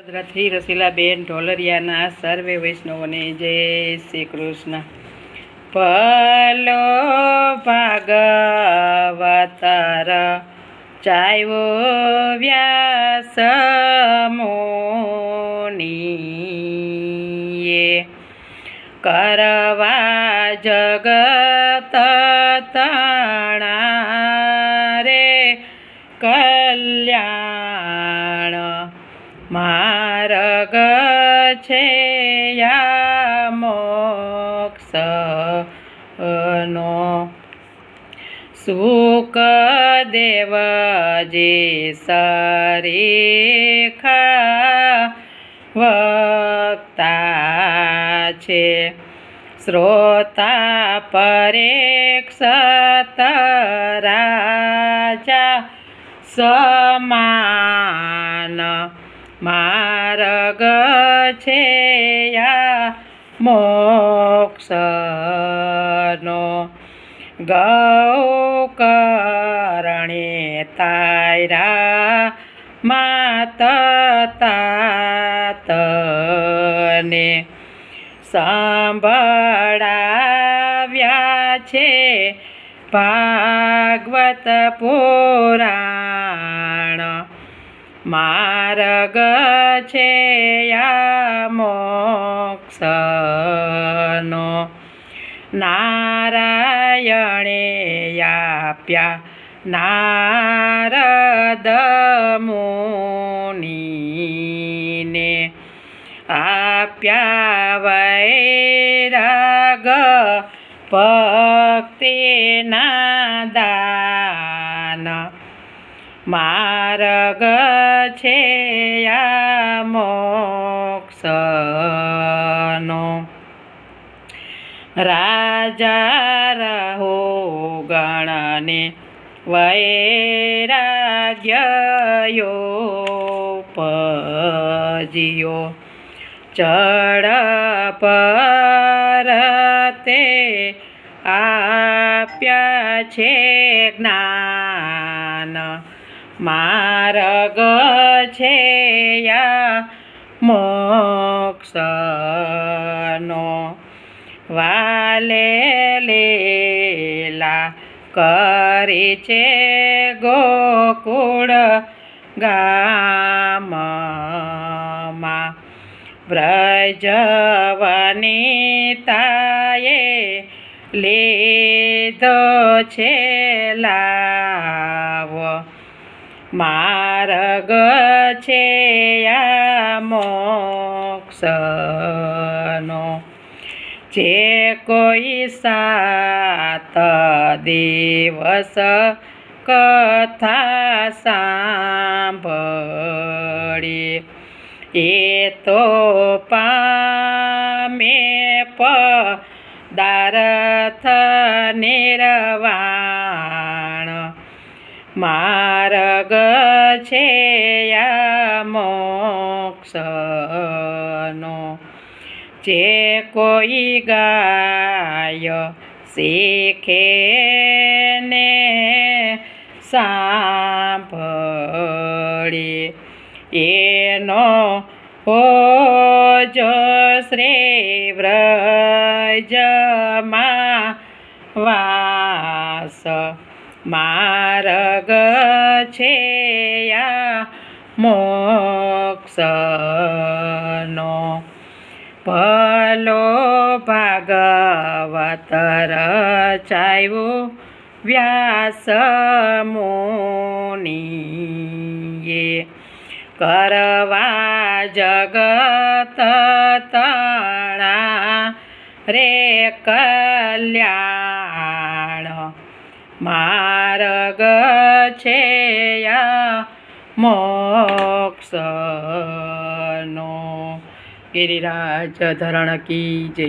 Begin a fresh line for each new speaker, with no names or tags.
વડોદરાથી રસીલાબેન ઢોલરિયાના સર્વે વૈષ્ણવોને જય શ્રી કૃષ્ણ. પલો ભાગવતર ચાવ્યો વ્યાસ મુનિએ કરવા જગત તણા રે કલ્યાણ માર્ગ છે યા મોક્ષનો. સુકદેવજી સરીખા વક્તા છે, શ્રોતા પરીક્ષિત રાજા સમાન માર્ગ છે યા મોક્ષનો. ગૌકર્ણે તાયરા માત તાતને સંભળાવ્યા છે ભાગવત પુરાણ માર્ગ છે યા મોક્ષનો. નારાયણે આપ્યા નારદ મુનિને આપ્યા વૈરાગ ભક્તિના દાન માર્ગ છે યા મોક્ષનો. રાજા રહો ગણને વૈરાગ્યો પજ્યો, ચડ પર તે આપ્યા છે જ્ઞાન માર્ગ છે યા મોક્ષનો. વાલે લીલા કરી છે ગોકુળ ગામમાં, વ્રજવનિતાએ લીધો છે લાવો માર્ગ છે યા મોક્ષનો. જે કોઈ 7 દિવસ કથા સાંભળે એ તો પામે પદાર્થ નિર્વાણ માર્ગ છે યા મોક્ષનો. જે કોઈ ગાય શીખે ને સાંભળે એનો હોજો શ્રી વ્રજમાં વાસ માર્ગ છે યા મોક્ષનો. ભલો ભાગવતર ચાવ્યો વ્યાસ મુનિએ કરવા જગત તણા રે કલ્યાણ માર્ગ છે યા મોક્ષનો. ગિરિરાજ ધરણ કી જય.